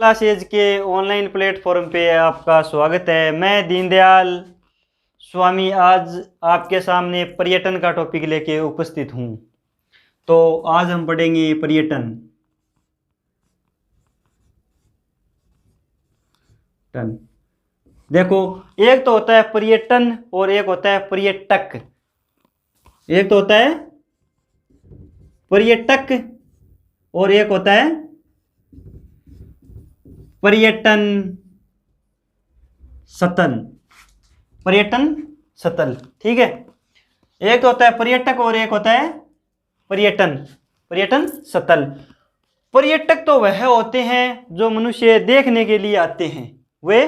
Classes के online platform पे आपका स्वागत है। मैं दीनदयाल स्वामी आज आपके सामने पर्यटन का टॉपिक लेके उपस्थित हूँ। तो आज हम पढ़ेंगे पर्यटन। देखो, एक तो होता है पर्यटन और एक होता है पर्यटक। एक तो होता है पर्यटक और एक होता है पर्यटन स्थल। पर्यटन स्थल, ठीक है। एक तो होता है पर्यटक और एक होता है पर्यटन स्थल। पर्यटक तो वह होते हैं जो मनुष्य देखने के लिए आते हैं, वे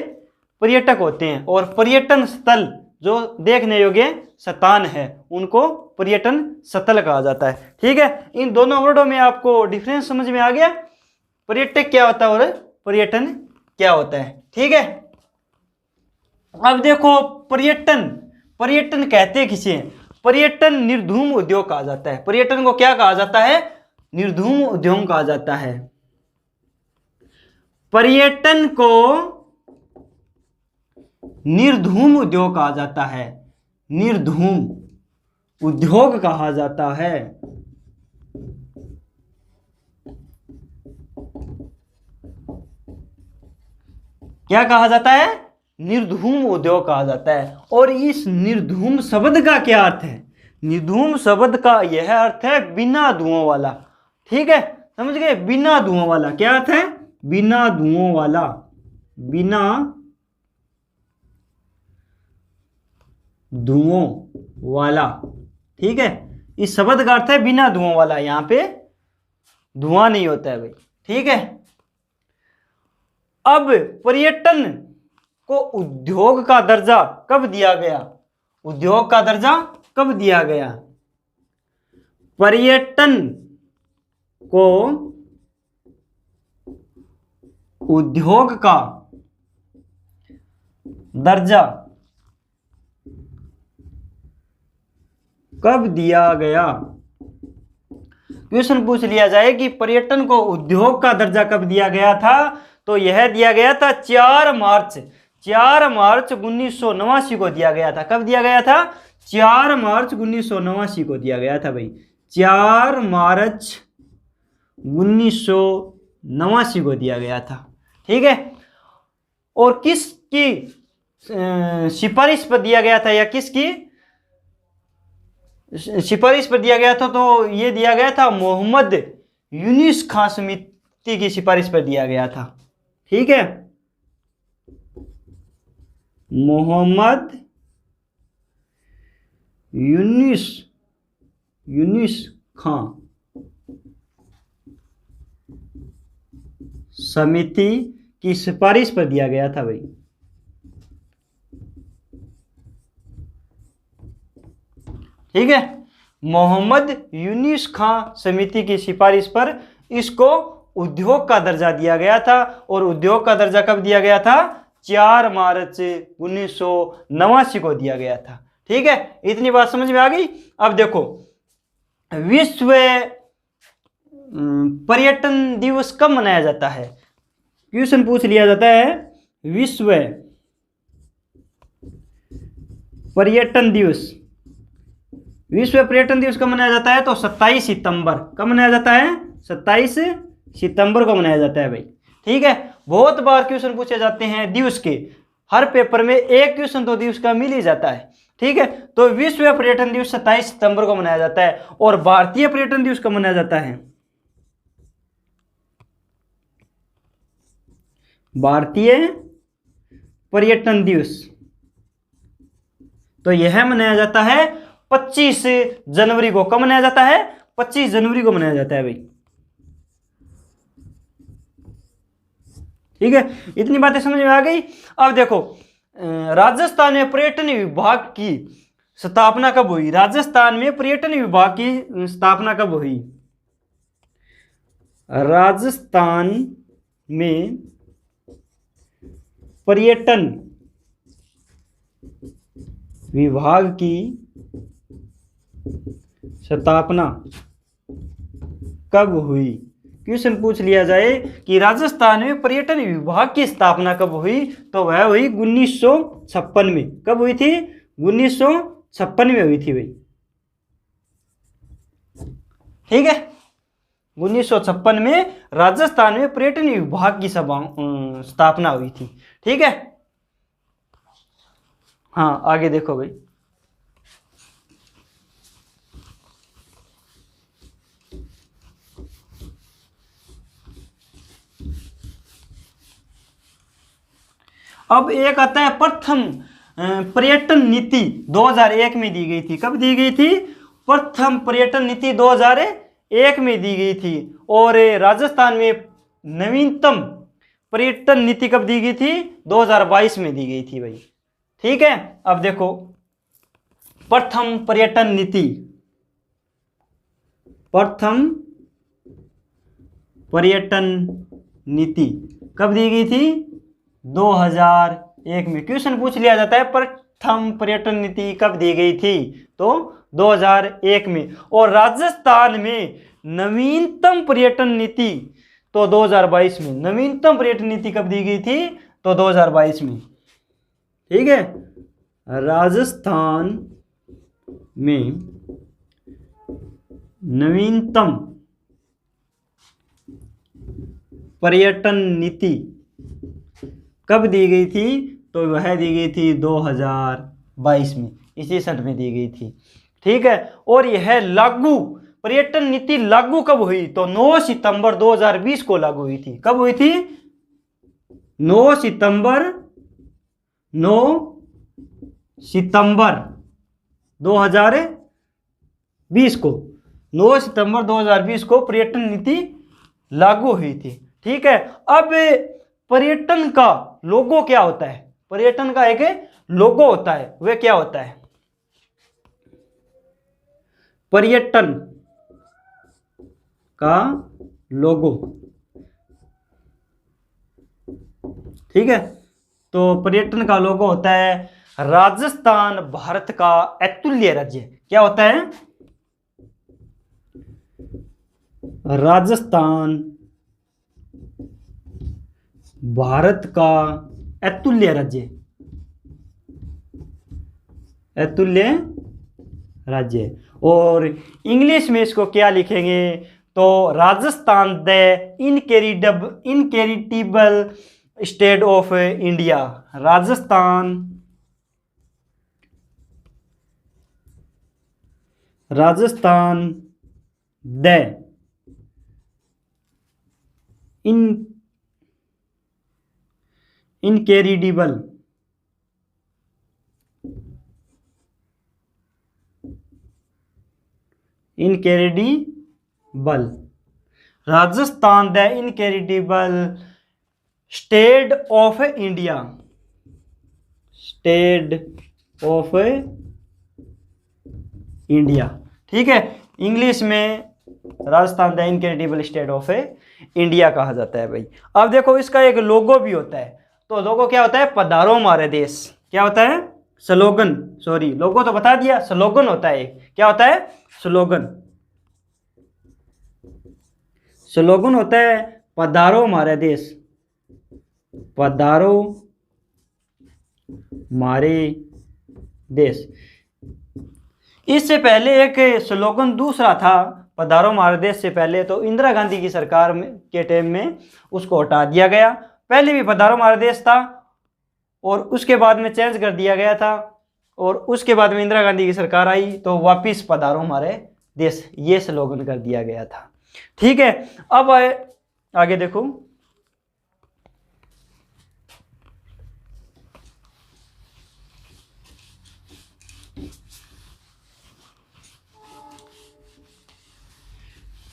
पर्यटक होते हैं। और पर्यटन स्थल जो देखने योग्य स्थान है उनको पर्यटन स्थल कहा जाता है, ठीक है। इन दोनों वर्डों में आपको डिफरेंस समझ में आ गया, पर्यटक क्या होता है और पर्यटन क्या होता है, ठीक है। अब देखो, पर्यटन कहते किसे हैं? पर्यटन निर्धूम उद्योग कहा जाता है। पर्यटन को क्या कहा जाता है? निर्धूम उद्योग कहा जाता है। पर्यटन को निर्धूम उद्योग कहा जाता है। निर्धूम उद्योग कहा जाता है। क्या कहा जाता है? निर्धूम उद्योग कहा जाता है। और इस निर्धूम शब्द का क्या अर्थ है? निर्धूम शब्द का यह अर्थ है बिना धुआं वाला, ठीक है। समझ गए? बिना धुआं वाला क्या अर्थ है? बिना धुआं वाला, बिना धुओं वाला, ठीक है। इस शब्द का अर्थ है बिना धुआं वाला। यहां पे धुआं नहीं होता है भाई, ठीक है। अब पर्यटन को उद्योग का दर्जा कब दिया गया? उद्योग का दर्जा कब दिया गया? पर्यटन को उद्योग का दर्जा कब दिया गया? क्वेश्चन पूछ लिया जाए कि पर्यटन को उद्योग का दर्जा कब दिया गया था, तो यह दिया गया था 4 मार्च 1989 को दिया गया था। कब दिया गया था? 4 मार्च 1989 को दिया गया था भाई। 4 मार्च 1989 को दिया गया था, ठीक है। और किसकी सिफारिश पर दिया गया था या किसकी सिफारिश पर दिया गया था? तो ये दिया गया था मोहम्मद यूनुस खान समिति की सिफारिश पर दिया गया था, ठीक है। मोहम्मद यूनुस खान समिति की सिफारिश पर दिया गया था भाई, ठीक है। मोहम्मद यूनुस खान समिति की सिफारिश पर इसको उद्योग का दर्जा दिया गया था। और उद्योग का दर्जा कब दिया गया था? 4 मार्च 1989 को दिया गया था, ठीक है। इतनी बात समझ में आ गई। अब देखो, विश्व पर्यटन दिवस कब मनाया जाता है? क्वेश्चन पूछ लिया जाता है, विश्व पर्यटन दिवस कब मनाया जाता है? तो 27 सितंबर। कब मनाया जाता है? 27 सितंबर को मनाया जाता है भाई, ठीक है। बहुत बार क्वेश्चन पूछे जाते हैं दिवस के, हर पेपर में एक क्वेश्चन तो दिवस का मिल ही जाता है, ठीक है। तो विश्व पर्यटन दिवस 27 सितंबर को मनाया जाता है। और भारतीय पर्यटन दिवस कब मनाया जाता है? भारतीय पर्यटन दिवस तो यह मनाया जाता है 25 जनवरी को। कब मनाया जाता है? 25 जनवरी को मनाया जाता है भाई, ठीक है। इतनी बातें समझ में आ गई। अब देखो, राजस्थान में पर्यटन विभाग की स्थापना कब हुई? राजस्थान में पर्यटन विभाग की स्थापना कब हुई? राजस्थान में पर्यटन विभाग की स्थापना कब हुई? क्वेश्चन पूछ लिया जाए कि राजस्थान में पर्यटन विभाग की स्थापना कब हुई, तो वह हुई 1956 में। कब हुई थी? 1956 में हुई थी भाई। ठीक है, 1956 में राजस्थान में पर्यटन विभाग की स्थापना हुई थी। ठीक है, हाँ आगे देखो भाई। अब एक आता है प्रथम पर्यटन नीति 2001 में दी गई थी। कब दी गई थी? प्रथम पर्यटन नीति 2001 में दी गई थी। और राजस्थान में नवीनतम पर्यटन नीति कब दी गई थी? 2022 में दी गई थी भाई। ठीक है, अब देखो प्रथम पर्यटन नीति, प्रथम पर्यटन नीति कब दी गई थी? 2001 में। क्वेश्चन पूछ लिया जाता है प्रथम पर्यटन नीति कब दी गई थी, तो 2001 में। और राजस्थान में नवीनतम पर्यटन नीति तो 2022 में। नवीनतम पर्यटन नीति कब दी गई थी? तो 2022 में। ठीक है, राजस्थान में नवीनतम पर्यटन नीति कब दी गई थी? तो वह दी गई थी 2022 में, इसी सन में दी गई थी। ठीक है, और यह लागू पर्यटन नीति लागू कब हुई? तो 9 सितंबर 2020 को लागू हुई थी। कब हुई थी? 9 सितंबर 2020 को, 9 सितंबर 2020 को पर्यटन नीति लागू हुई थी। ठीक है, अब पर्यटन का लोगो क्या होता है? पर्यटन का एक लोगो होता है, वह क्या होता है? पर्यटन का लोगो। ठीक है, तो पर्यटन का लोगो होता है राजस्थान भारत का अतुल्य राज्य। क्या होता है? राजस्थान भारत का अतुल्य राज्य, अतुल्य राज्य। और इंग्लिश में इसको क्या लिखेंगे? तो Rajasthan the incredible state of India. Rajasthan the incredible Rajasthan the incredible state of India, state of India. ठीक है, इंग्लिश में Rajasthan the incredible state of India कहा जाता है भाई। अब देखो इसका एक लोगो भी होता है। तो लोगो क्या होता है? पधारो हमारे देश। क्या होता है? स्लोगन। सॉरी, लोगो तो बता दिया, स्लोगन होता है। क्या होता है? स्लोगन। स्लोगन होता है पधारो हमारे देश, पधारो हमारे देश। इससे पहले एक स्लोगन दूसरा था पधारो हमारे देश से पहले, तो इंदिरा गांधी की सरकार के टाइम में उसको हटा दिया गया। पहले भी पधारो हमारा देश था और उसके बाद में चेंज कर दिया गया था, और उसके बाद में इंदिरा गांधी की सरकार आई तो वापिस पधारो हमारे देश ये स्लोगन कर दिया गया था। ठीक है, अब आगे देखो।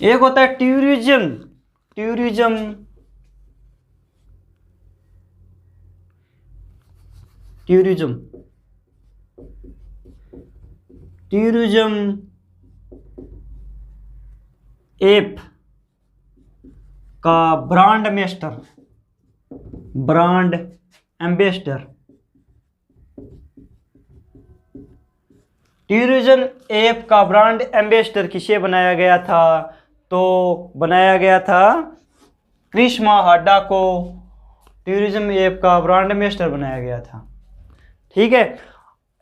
एक होता है tourism, tourism tourism tourism app का brand ambassador, brand ambassador. Tourism app का ब्रांड एम्बेसडर किसे बनाया गया था? तो बनाया गया था कृष्णा हाडा को टूरिज्म ऐप का ब्रांड एम्बेसडर बनाया गया था। ठीक है,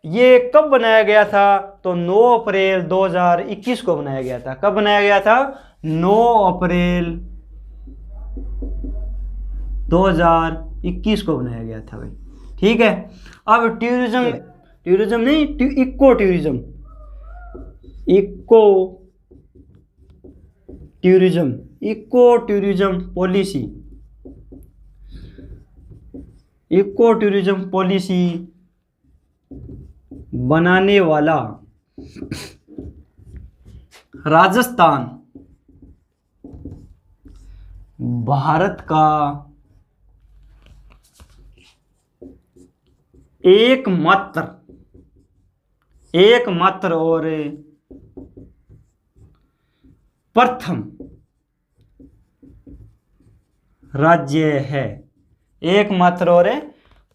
ये कब बनाया गया था? तो 9 अप्रैल 2021 को बनाया गया था। कब बनाया गया था? 9 अप्रैल 2021 को बनाया गया था भाई। ठीक है, अब टूरिज्म नहीं, eco tourism, eco tourism policy बनाने वाला राजस्थान भारत का एकमात्र और प्रथम राज्य है। एकमात्र और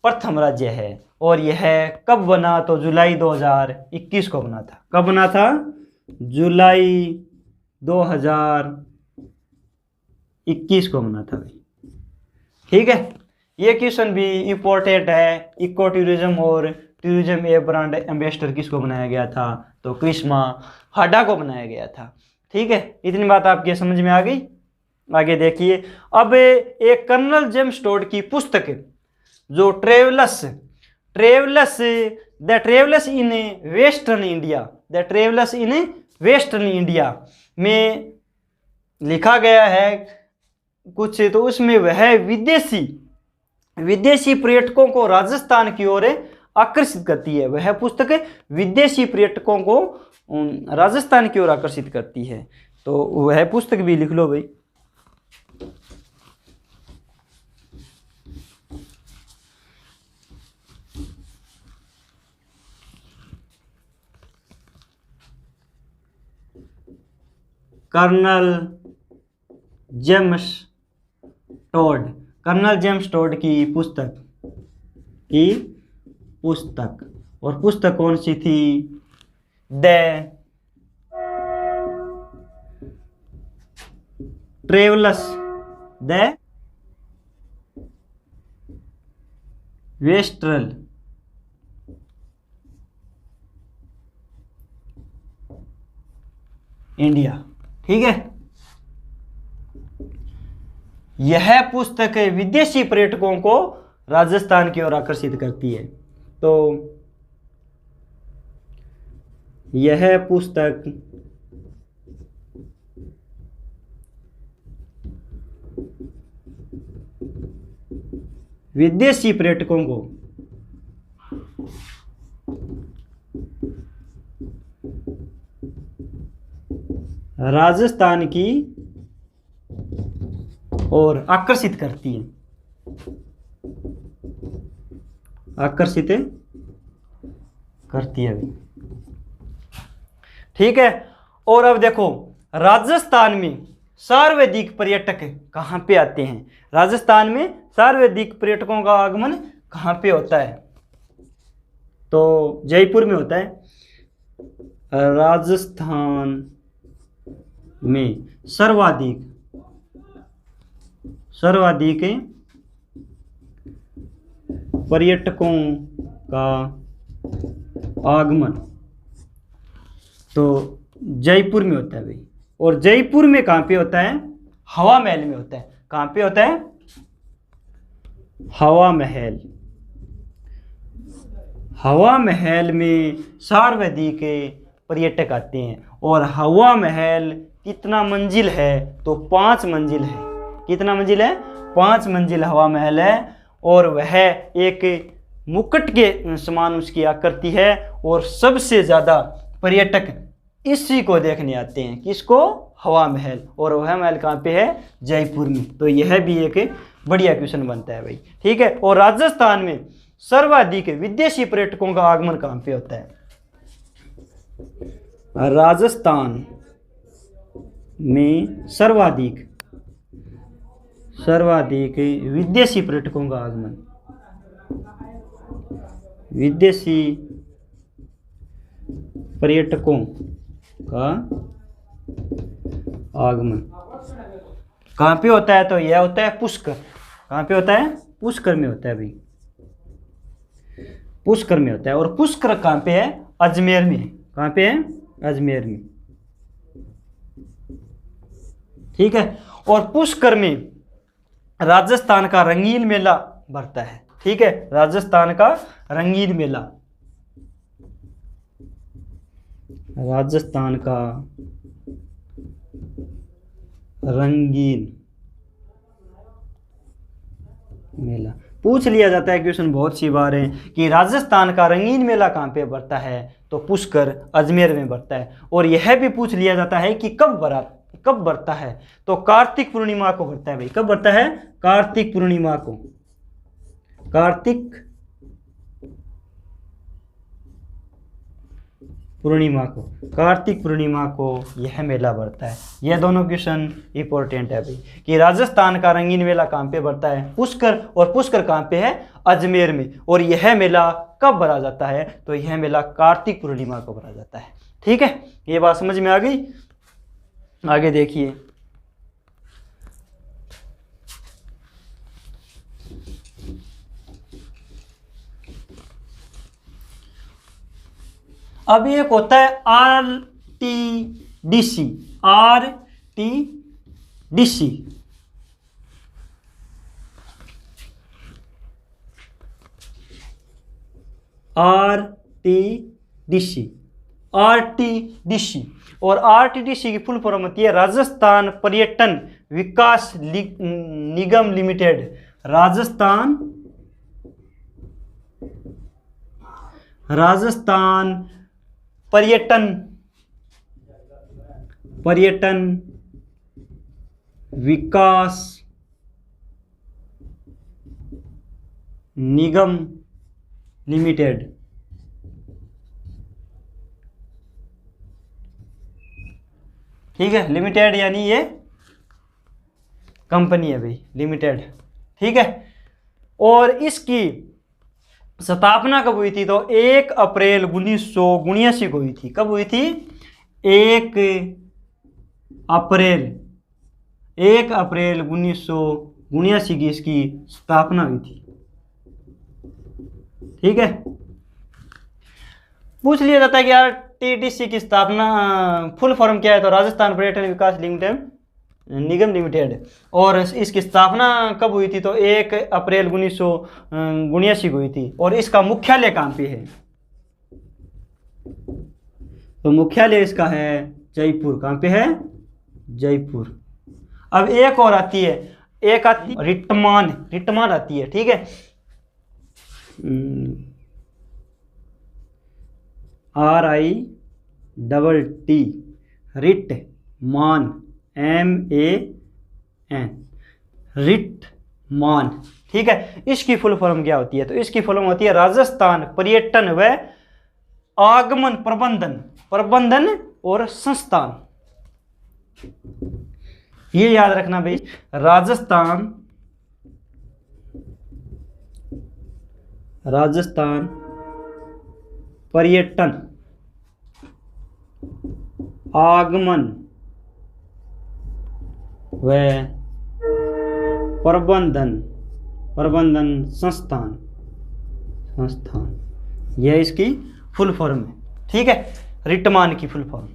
प्रथम राज्य है। और यह कब बना? तो जुलाई 2021 को बना था। कब बना था? जुलाई 2021 को बना था भाई। ठीक है, ये क्वेश्चन भी इम्पोर्टेंट है। इको टूरिज्म और टूरिज्म ऐप ब्रांड एम्बेसडर किसको बनाया गया था? तो कृष्णा हाडा को बनाया गया था। ठीक है, इतनी बात आपके समझ में आ गई। आगे देखिए, अब एक कर्नल जेम्स टोड की पुस्तक जो ट्रेवलर्स इन वेस्टर्न इंडिया में लिखा गया है कुछ, तो उसमें वह विदेशी पर्यटकों को राजस्थान की ओर आकर्षित करती है। वह पुस्तक विदेशी पर्यटकों को राजस्थान की ओर आकर्षित करती है। तो वह पुस्तक भी लिख लो भाई। कर्नल जेम्स टोड की पुस्तक और पुस्तक कौन सी थी? The travellers the western India. ठीक है, यह पुस्तक विदेशी पर्यटकों को राजस्थान की ओर आकर्षित करती है। तो यह पुस्तक विदेशी पर्यटकों को राजस्थान की ओर आकर्षित करती है। ठीक है, और अब देखो राजस्थान में सर्वाधिक पर्यटक कहाँ पे आते हैं? राजस्थान में सर्वाधिक पर्यटकों का आगमन कहाँ पे होता है? तो जयपुर में होता है। राजस्थान में सर्वाधिक पर्यटकों का आगमन तो जयपुर में होता है भाई। और जयपुर में कहाँ पे होता है? हवा महल में होता है। कहाँ पे होता है? हवा महल में सर्वाधिक पर्यटक आते हैं। और हवा महल कितना मंजिल है? तो 5 मंजिल है। कितना मंजिल है? 5 मंजिल हवा महल है। और वह एक मुकुट के समान उसकी आकृति है। और सबसे ज़्यादा पर्यटक इसी को देखने आते हैं। किसको? हवा महल। और वह महल कहाँ पे है? जयपुर में। तो यह भी एक बढ़िया क्वेश्चन बनता है भाई। ठीक है, और राजस्थान में सर्वाधिक विदेशी पर्यटकों का आगमन कहाँ पे होता है? राजस्थान में सर्वाधिक विदेशी पर्यटकों का आगमन आगमन कहाँ पे होता है? तो यह होता है पुष्कर। कहाँ पे होता है? पुष्कर में होता है भाई, पुष्कर में होता है। और पुष्कर कहाँ पे है? अजमेर में। कहाँ पे है? अजमेर में। ठीक है। और पुष्कर में राजस्थान का रंगीन मेला भरता है। ठीक है, राजस्थान का रंगीन मेला, राजस्थान का रंगीन मेला पूछ लिया जाता है क्वेश्चन बहुत सी बार है कि राजस्थान का रंगीन मेला कहाँ पे भरता है? तो पुष्कर अजमेर में भरता है। और यह भी पूछ लिया जाता है कि कब भरता है? तो कार्तिक पूर्णिमा को भरता है भाई। कब भरता है? कार्तिक पूर्णिमा को। कार्तिक पूर्णिमा को, कार्तिक पूर्णिमा को यह मेला भरता है। यह दोनों क्वेश्चन इंपॉर्टेंट है भाई कि राजस्थान का रंगीन मेला कहाँ पे भरता है? पुष्कर। और पुष्कर कहाँ पे है? अजमेर में। और यह मेला कब भरा जाता है? तो यह मेला कार्तिक पूर्णिमा को भरा जाता है। ठीक है, ये बात समझ में आ गई? आगे देखिए, अब एक होता है RTDC। RTDC और RTDC की फुल फॉर्म होती है राजस्थान पर्यटन विकास निगम लिमिटेड। राजस्थान पर्यटन विकास निगम लिमिटेड। ठीक है, लिमिटेड यानी ये कंपनी है भाई, लिमिटेड। ठीक है, और इसकी स्थापना कब हुई थी? तो 1 अप्रैल 1979 को हुई थी। कब हुई थी? 1 अप्रैल 1979 की इसकी स्थापना हुई थी। ठीक है, पूछ लिया जाता है कि RTDC की स्थापना फुल फॉर्म क्या है? तो राजस्थान पर्यटन विकास निगम लिमिटेड। और इसकी स्थापना कब हुई थी? तो 1 अप्रैल 1979 को हुई थी। और इसका मुख्यालय कहाँ पे है? तो मुख्यालय इसका है जयपुर। कहाँ पे है? जयपुर। अब एक और आती है, रिटमान आती है। ठीक है, RITT रिटमान, MAN, रिटमान। ठीक है, इसकी फुल फॉर्म क्या होती है? तो इसकी फुल फॉर्म होती है राजस्थान पर्यटन व आगमन प्रबंधन और संस्थान। ये याद रखना भाई, राजस्थान पर्यटन आगमन व प्रबंधन संस्थान। यह इसकी फुल फॉर्म है। ठीक है, रिटमान की फुल फॉर्म।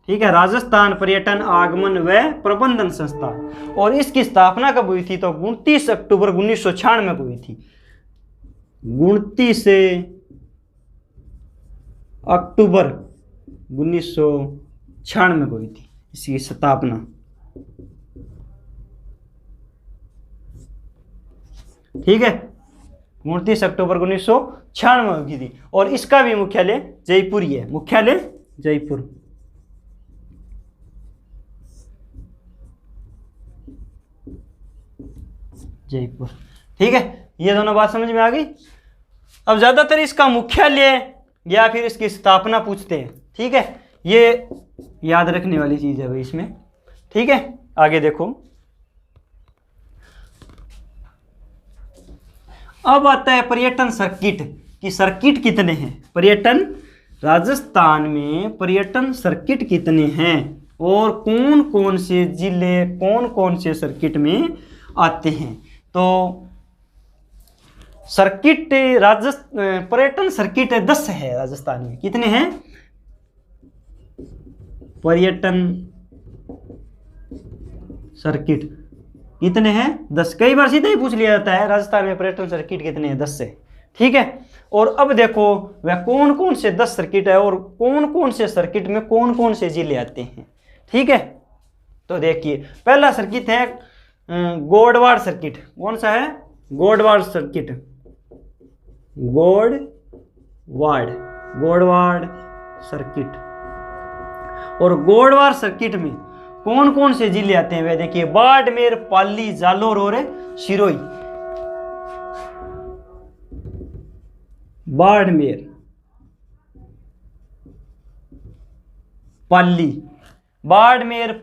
ठीक है, राजस्थान पर्यटन आगमन व प्रबंधन संस्थान। और इसकी स्थापना कब हुई थी? तो 29 अक्टूबर 1996 को हुई थी। 29 अक्टूबर 1996 को हुई थी इसकी स्थापना। ठीक है, 29 अक्टूबर 1996 में हुई थी। और इसका भी मुख्यालय जयपुर ही है। मुख्यालय जयपुर। ठीक है, ये दोनों बात समझ में आ गई। अब ज्यादातर इसका मुख्यालय या फिर इसकी स्थापना पूछते हैं। ठीक है, ये याद रखने वाली चीज है भाई इसमें। ठीक है, आगे देखो। अब आता है पर्यटन सर्किट कि सर्किट कितने हैं। राजस्थान में पर्यटन सर्किट कितने हैं और कौन कौन से जिले कौन कौन से सर्किट में आते हैं। तो सर्किट पर्यटन सर्किट 10 है राजस्थान में। कितने हैं? पर्यटन सर्किट कितने हैं? 10। कई बार सीधा ही पूछ लिया जाता है राजस्थान में पर्यटन सर्किट कितने हैं, 10 से। ठीक है। और अब देखो वह कौन कौन से 10 सर्किट है और कौन कौन से सर्किट में कौन कौन से जिले आते हैं। ठीक है। तो देखिए पहला सर्किट है गोडवाड़ सर्किट। कौन सा है? गोडवाड़ सर्किट। गोडवाड़ सर्किट। और गोडवाड़ सर्किट में कौन कौन से जिले आते हैं वे देखिए, बाड़मेर, पाली, जालोर और सिरोही। बाड़मेर,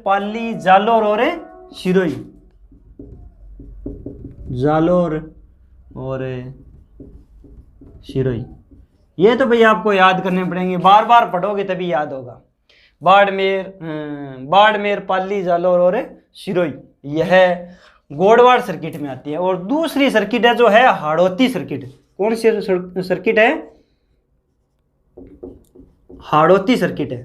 पाली, जालोर और सिरोही। जालोर और सिरोही। ये तो भैया आपको याद करने पड़ेंगे, बार बार पढ़ोगे तभी याद होगा। बाड़मेर, पाली, जालोर और सिरोही यह गोडवाड़ सर्किट में आती है। और दूसरी सर्किट है जो है हाड़ौती सर्किट। कौन सी सर्किट है? हाड़ौती सर्किट है।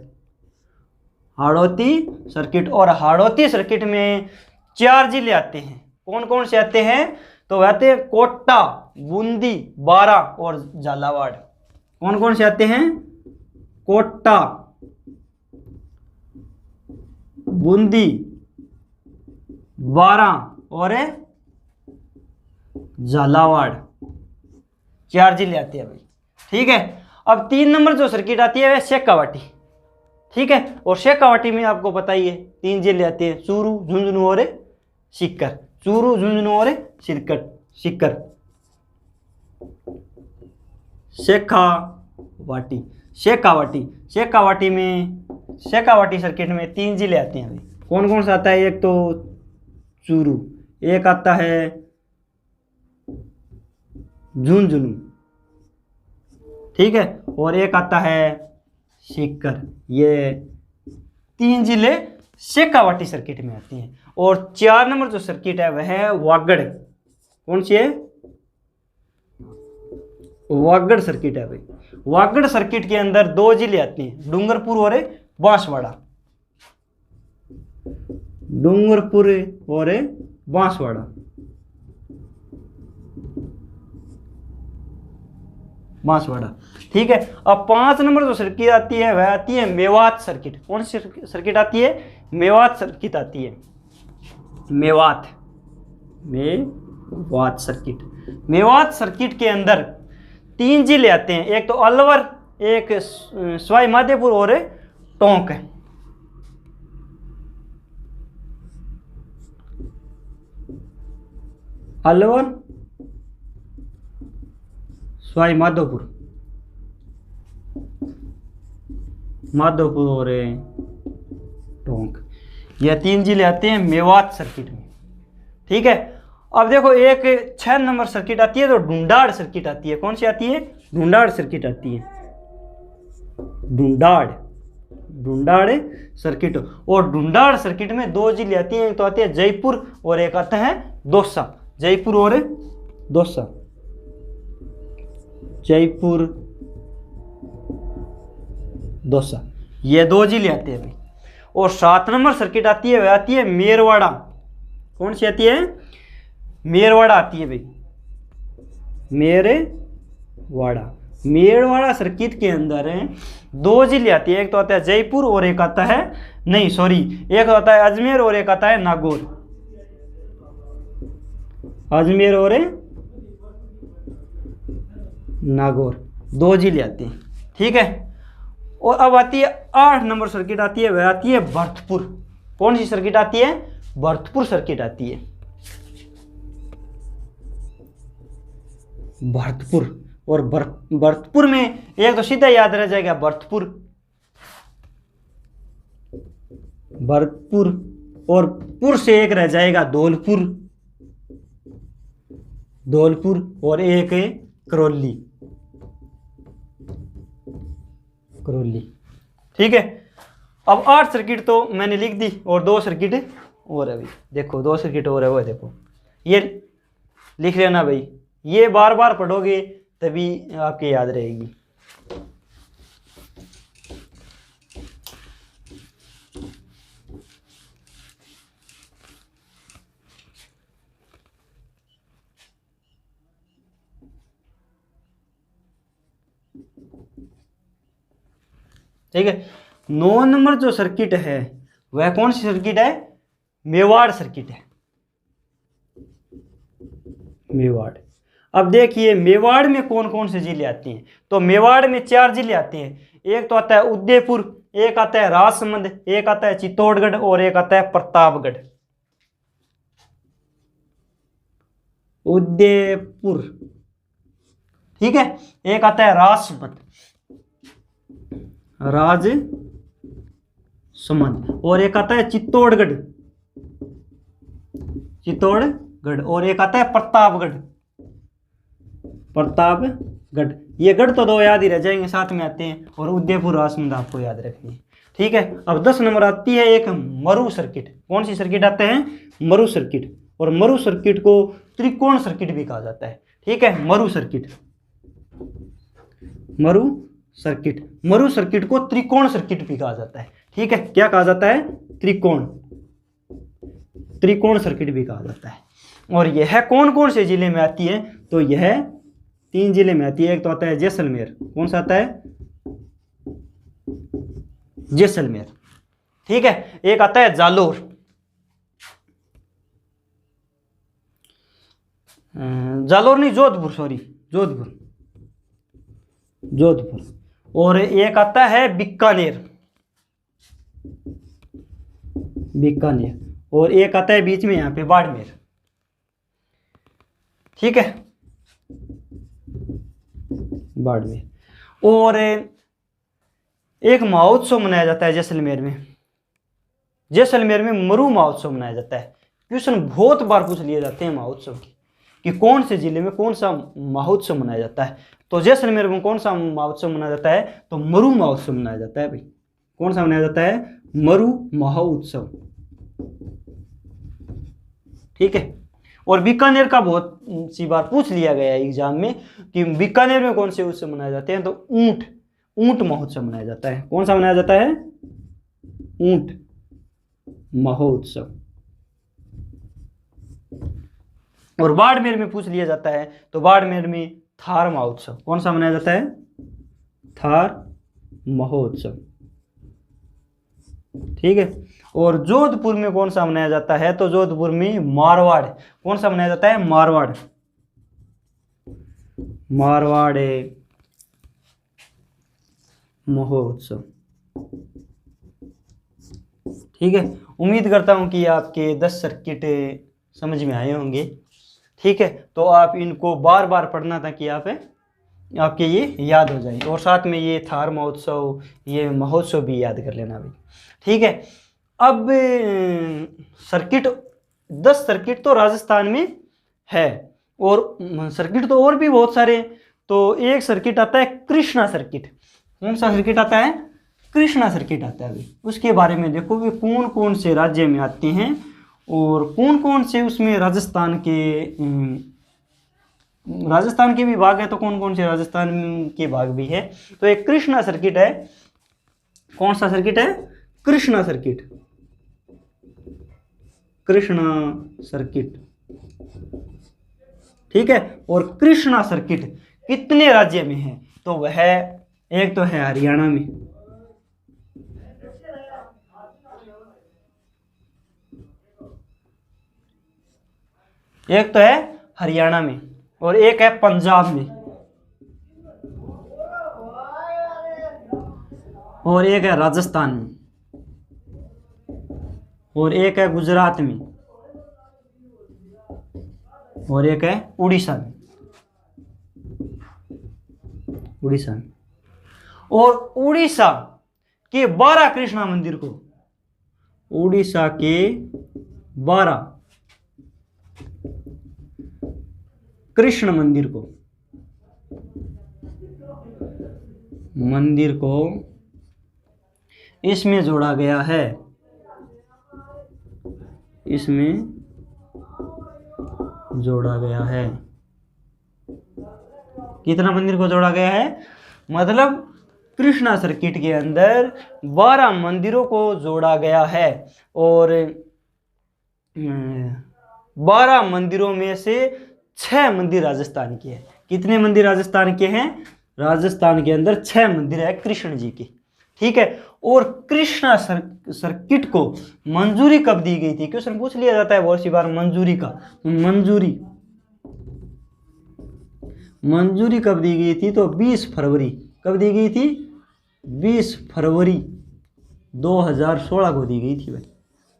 हाड़ौती सर्किट। और हाड़ौती सर्किट में 4 जिले आते हैं। कौन कौन से आते हैं? तो वह आते हैं कोटा, बूंदी, बारा और झालावाड़। कौन कौन से आते हैं? कोटा, बूंदी, बारा और झालावाड़। 4 जिले आते हैं भाई। ठीक है। अब 3 नंबर जो सर्किट आती है वह शेखावाटी। ठीक है। और शेखावाटी में आपको पता ही है 3 जिले आते हैं, चूरू, झुंझुनू और सीकर। चूरू, झुंझुनू और सीकर। शेखावाटी सर्किट में 3 जिले आते हैं। कौन कौन सा आता है? एक तो चूरू, एक आता है झुंझुनू, ठीक है, और एक आता है सीकर। ये 3 जिले शेखावाटी सर्किट में आती हैं। और 4 नंबर जो सर्किट है वह है वागड़। कौन सी है? वागड़ सर्किट है भाई। वागड़ सर्किट के अंदर 2 जिले आते हैं, डूंगरपुर और बांसवाड़ा। डूंगरपुर और बांसवाड़ा। ठीक है। अब 5 नंबर जो सर्किट आती है वह आती है मेवात सर्किट। कौन सी सर्किट आती है? मेवात सर्किट आती है। मेवात सर्किट। मेवात सर्किट के अंदर 3 जिले आते हैं, एक तो अलवर, एक सवाई माधोपुर और टोंक है। अलवर, सवाई माधोपुर और टोंक। यह 3 जिले आते हैं मेवात सर्किट में। ठीक है। अब देखो एक 6 नंबर सर्किट आती है तो ढूंढाड़ सर्किट आती है। कौन सी आती है? ढूंढाड़ सर्किट आती है। ढूंढाड़ सर्किट। और ढूंढाड़ सर्किट में 2 जिले आती हैं, एक तो आती है जयपुर और एक आता है दौसा। जयपुर और दौसा। ये 2 जिले आते हैं भाई। और 7 नंबर सर्किट आती है वह आती है मेरवाड़ा। कौन सी आती है? मेरवाड़ा आती है भाई। मेरवाड़ा सर्किट के अंदर 2 जिले आती है, एक तो आता है जयपुर और एक आता है एक आता है अजमेर और एक आता है नागौर। अजमेर और नागौर 2 जिले आते हैं। ठीक है। और अब आती है 8 नंबर सर्किट आती है वह आती है भरतपुर। कौन सी सर्किट आती है? भरतपुर सर्किट आती है। भरतपुर। और भरतपुर में एक तो सीधा याद रह जाएगा भरतपुर और पुर से एक रह जाएगा धौलपुर और एक है करौली। ठीक है। अब 8 सर्किट तो मैंने लिख दी और 2 सर्किट और अभी देखो 2 सर्किट और है वो देखो, ये लिख लेना भाई, ये बार बार पढ़ोगे तभी आपके याद रहेगी। ठीक है, 9 नंबर जो सर्किट है वह कौन सी सर्किट है? मेवाड़ सर्किट है, मेवाड़। अब देखिए मेवाड़ में कौन कौन से जिले आते हैं, तो मेवाड़ में 4 जिले आते हैं। एक तो आता है उदयपुर, एक आता है राजसमंद, एक आता है चित्तौड़गढ़ और एक आता है प्रतापगढ़। उदयपुर, ठीक है, एक आता है राजसमंद, राजसमंद, और एक आता है चित्तौड़गढ़, चित्तौड़गढ़, और एक आता है प्रतापगढ़, प्रतापगढ़। ये गढ़ तो 2 याद ही रह जाएंगे, साथ में आते हैं, और उदयपुर राजसमंद आपको याद रखनी है। ठीक है, अब 10 नंबर आती है एक मरु सर्किट। कौन सी सर्किट आते हैं? मरु सर्किट। और मरु सर्किट को त्रिकोण सर्किट भी कहा जाता है। ठीक है, मरु सर्किट, मरु सर्किट, मरु सर्किट को त्रिकोण सर्किट भी कहा जाता है। ठीक है, क्या कहा जाता है? त्रिकोण, त्रिकोण सर्किट भी कहा जाता है। और यह कौन कौन से जिले में आती है? तो यह 3 जिले में आती है। एक तो आता है जैसलमेर, कौन सा आता है? जैसलमेर। ठीक है, एक आता है जालोर, जालोर नहीं, जोधपुर, सॉरी, जोधपुर, जोधपुर। और एक आता है बीकानेर, बीकानेर, और एक आता है बीच में यहां पे बाड़मेर। ठीक है, बाड़मेर। और एक महोत्सव मनाया जाता है जैसलमेर में, जैसलमेर में मरु महोत्सव मनाया जाता है। क्वेश्चन बहुत बार पूछ लिए जाते हैं महोत्सव की, कि कौन से जिले में कौन सा महोत्सव मनाया जाता है। तो जैसलमेर में कौन सा महोत्सव मनाया जाता है? तो मरु महोत्सव मनाया जाता है भाई। कौन सा मनाया जाता है? मरु महोत्सव। ठीक है, और बीकानेर का बहुत सी बार पूछ लिया गया है एग्जाम में कि बीकानेर में कौन से उत्सव मनाए जाते हैं? तो ऊंट, ऊंट महोत्सव मनाया जाता है। कौन सा मनाया जाता है? ऊंट महोत्सव। और बाड़मेर में पूछ लिया जाता है, तो बाड़मेर में थार महोत्सव। कौन सा मनाया जाता है? थार महोत्सव। ठीक है, और जोधपुर में कौन सा मनाया जाता है? तो जोधपुर में मारवाड़। कौन सा मनाया जाता है? मारवाड़, मारवाड़ महोत्सव। ठीक है, उम्मीद करता हूं कि आपके 10 सर्किट समझ में आए होंगे। ठीक है, तो आप इनको बार बार पढ़ना ताकि आपके ये याद हो जाए, और साथ में ये थार महोत्सव, ये महोत्सव भी याद कर लेना भाई। ठीक है, अब सर्किट 10 सर्किट तो राजस्थान में है, और सर्किट तो और भी बहुत सारे। तो एक सर्किट आता है कृष्णा सर्किट। कौन सा सर्किट आता है? कृष्णा सर्किट आता है भाई। उसके बारे में देखो वे कौन कौन से राज्य में आते हैं, और कौन कौन से उसमें राजस्थान के भी भाग है, तो कौन कौन से राजस्थान के भाग भी है। तो एक कृष्णा सर्किट है। कौन सा सर्किट है? Krishna circuit, Krishna circuit. ठीक है, और कृष्णा सर्किट कितने राज्य में है? तो वह एक तो है हरियाणा में, एक तो है हरियाणा में, और एक है पंजाब में, और एक है राजस्थान में, और एक है गुजरात में, और एक है उड़ीसा में, उड़ीसा में। और उड़ीसा के 12 कृष्णा मंदिर को, उड़ीसा के 12 कृष्ण मंदिर को इसमें जोड़ा गया है, इसमें जोड़ा गया है। कितना मंदिर को जोड़ा गया है? मतलब कृष्णा सर्किट के अंदर 12 मंदिरों को जोड़ा गया है और 12 मंदिरों में से 6 मंदिर राजस्थान के हैं। कितने मंदिर राजस्थान के हैं? राजस्थान के अंदर 6 मंदिर है कृष्ण जी के, ठीक है। और कृष्णा सर्किट को मंजूरी कब दी गई थी? क्वेश्चन पूछ लिया जाता है बहुत सी बार मंजूरी का। मंजूरी कब दी गई थी? तो 20 फरवरी। कब दी गई थी? 20 फरवरी 2016 को दी गई थी भाई।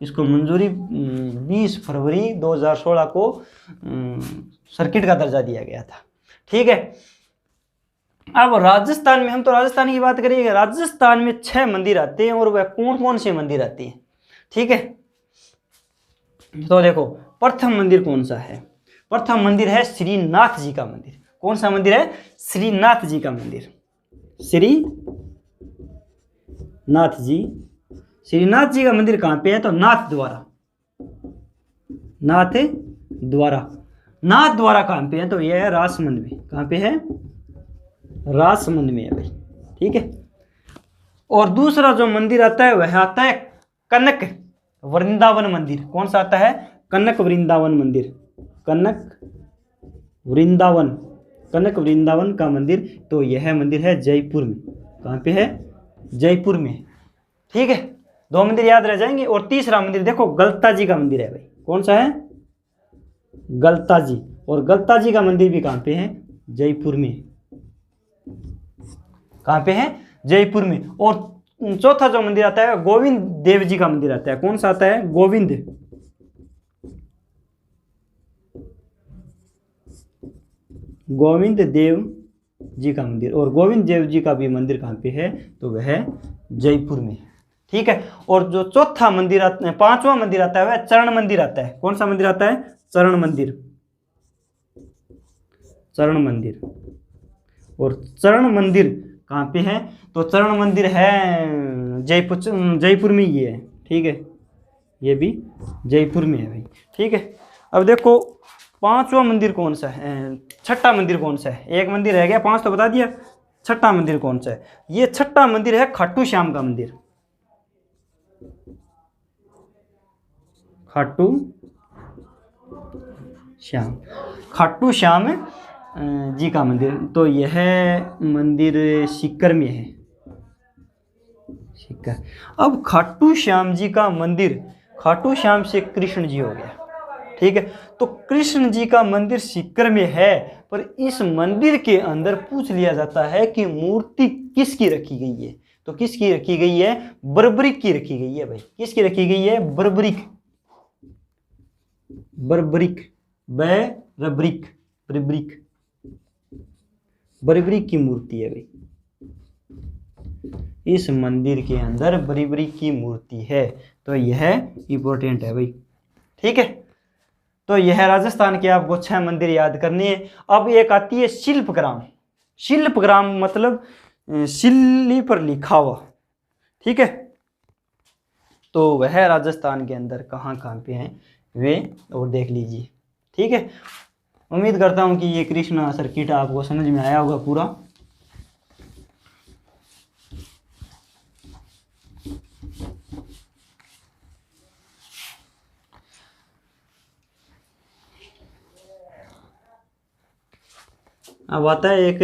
इसको मंजूरी 20 फरवरी 2016 को सर्किट का दर्जा दिया गया था, ठीक है। अब राजस्थान में, हम तो राजस्थान की बात करेंगे, राजस्थान में 6 मंदिर आते हैं और वह कौन कौन से मंदिर आते हैं, ठीक है। तो देखो प्रथम मंदिर कौन सा है? प्रथम मंदिर है श्रीनाथ जी का मंदिर। कौन सा मंदिर है? श्रीनाथ जी का मंदिर। श्रीनाथ जी, श्रीनाथ जी का मंदिर कहाँ पे है? तो नाथ द्वारा। नाथ द्वारा, नाथ द्वारा कहाँ पे है? तो यह है राजसमंद में। कहाँ पे है? राजसमंद में है भाई, ठीक है। और दूसरा जो मंदिर आता है वह आता है कनक वृंदावन मंदिर। कौन सा आता है? कनक वृंदावन मंदिर। कनक वृंदावन का मंदिर, तो यह मंदिर है जयपुर में। कहाँ पे है? जयपुर में, ठीक है। 2 मंदिर याद रह जाएंगे। और तीसरा मंदिर देखो गलता जी का मंदिर है भाई। कौन सा है? गलता जी। और गलता जी का मंदिर भी कहाँ पे है? जयपुर में। कहाँ पे है? जयपुर में। और चौथा जो मंदिर आता है गोविंद देव जी का मंदिर आता है। कौन सा आता है? गोविंद देव जी का मंदिर। और गोविंद देव जी का भी मंदिर कहाँ पे है? तो वह है जयपुर में, ठीक है। और जो चौथा मंदिर आता है, 5वां मंदिर आता है वह चरण मंदिर आता है। कौन सा मंदिर आता है? चरण मंदिर। चरण मंदिर। और चरण मंदिर कहाँ पे है? तो चरण मंदिर है जयपुर में ही है, ठीक है। ये भी जयपुर में है भाई, ठीक है। अब देखो 5वां मंदिर कौन सा है? 6ठा मंदिर कौन सा है? एक मंदिर रह गया, 5 तो बता दिया। 6ठा मंदिर कौन सा है? ये 6ठा मंदिर है खाटू श्याम का मंदिर। खाटू श्याम जी का मंदिर। तो यह मंदिर सीकर में है, सीकर। अब खाटू श्याम जी का मंदिर, खाटू श्याम से कृष्ण जी हो गया, ठीक है। तो कृष्ण जी का मंदिर सीकर में है, पर इस मंदिर के अंदर पूछ लिया जाता है कि मूर्ति किसकी रखी गई है? तो किसकी रखी गई है? बर्बरिक की रखी गई है भाई। किसकी रखी गई है? बर्बरिक की मूर्ति है भाई। इस मंदिर के अंदर बर्बरिक की मूर्ति है, तो यह इंपॉर्टेंट है भाई, ठीक है। तो यह राजस्थान के आपको 6 मंदिर याद करने हैं। अब एक आती है शिल्पग्राम। शिल्पग्राम मतलब शिल्ली पर लिखा हुआ, ठीक है। तो वह राजस्थान के अंदर कहाँ कहाँ पे हैं वे और देख लीजिए, ठीक है। उम्मीद करता हूँ कि ये कृष्णा सर्किट आपको समझ में आया होगा पूरा। अब आता है एक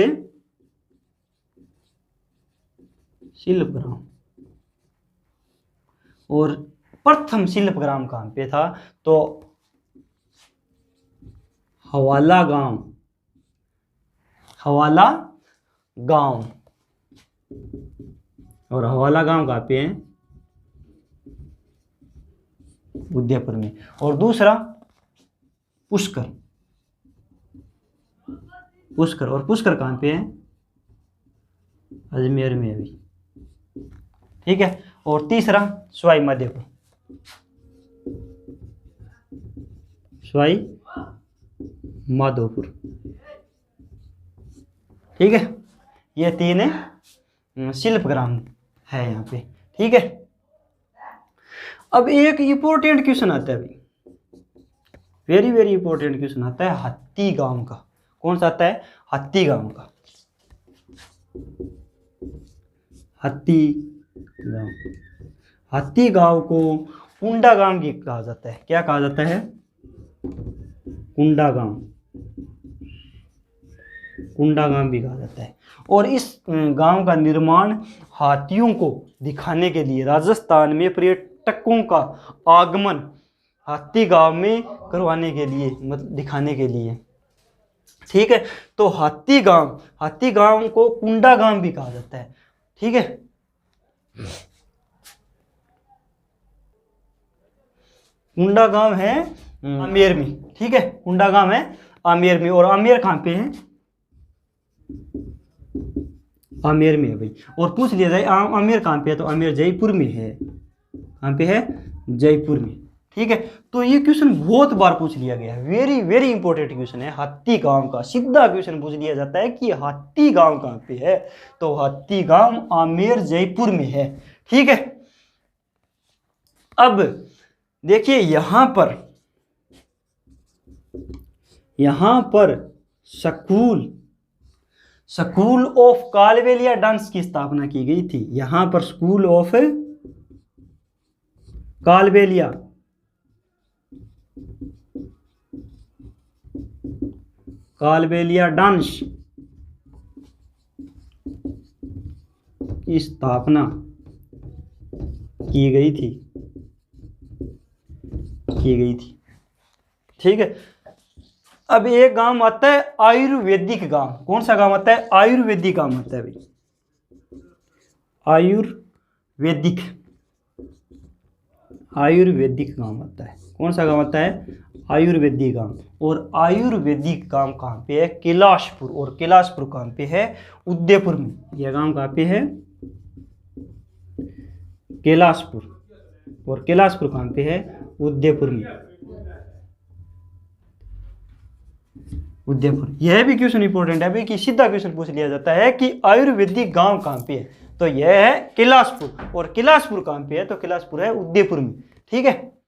शिल्पग्राम। और प्रथम शिल्पग्राम कहाँ पे था? तो हवाला गांव। और हवाला गांव कहाँ पे है? उदयपुर में। और दूसरा पुष्कर। और पुष्कर कहाँ पे है? अजमेर में भी, ठीक है। और तीसरा सवाई माधोपुर, ठीक है। ये 3 शिल्पग्राम है यहाँ पे, ठीक है। अब एक इंपॉर्टेंट क्वेश्चन आता है भाई, वेरी वेरी इंपॉर्टेंट क्वेश्चन आता है हाथी गांव का। कौन सा आता है? हाथी गांव का। हाथी गांव, हाथी गांव को कुंडा गांव भी कहा जाता है। क्या कहा जाता है? कुंडा गांव, कुंडा गांव भी कहा जाता है। और इस गांव का निर्माण हाथियों को दिखाने के लिए, राजस्थान में पर्यटकों का आगमन हाथी गांव में करवाने के लिए, मतलब दिखाने के लिए, ठीक है। तो हाथी गांव को कुंडा गांव भी कहा जाता है, ठीक है। कुंडा गांव है आमेर में, ठीक है। कुंडा गांव है आमेर में। और आमेर कहाँ पे है? आमेर में है भाई। और पूछ लिया जाए आमेर कहाँ पे है, तो आमेर जयपुर में है। कहाँ पे है? जयपुर में, ठीक है। तो ये क्वेश्चन बहुत बार पूछ लिया गया है, वेरी वेरी इंपॉर्टेंट क्वेश्चन है। हाथी गांव का सीधा क्वेश्चन पूछ लिया जाता है कि हाथी गांव कहाँ पे है, तो हाथी गांव आमेर जयपुर में है, ठीक है। अब देखिए यहां पर स्कूल ऑफ कालबेलिया डांस की स्थापना की गई थी। यहां पर स्कूल ऑफ कालबेलिया डांस की स्थापना की गई थी, ठीक है। अब एक गांव आता है आयुर्वेदिक गांव। कौन सा गांव आता है? आयुर्वेदिक गांव आता है भाई, आयुर्वेदिक गांव आता है। कौन सा गांव आता है? आयुर्वेदिक गांव। और आयुर्वेदिक गांव कहाँ पे है? कैलाशपुर। और कैलाशपुर कहाँ पे है? उदयपुर में। यह गांव कहाँ पे है? कैलाशपुर। और कैलाशपुर कहाँ पे है? उदयपुर में, उदयपुर। यह भी क्वेश्चन इंपॉर्टेंट है भाई, कि सीधा क्वेश्चन पूछ लिया जाता है कि आयुर्वेदिक गांव कहाँ पे है, तो यह है कैलाशपुर। और कैलाशपुर कहाँ पे है? तो कैलाशपुर है उदयपुर में, ठीक है।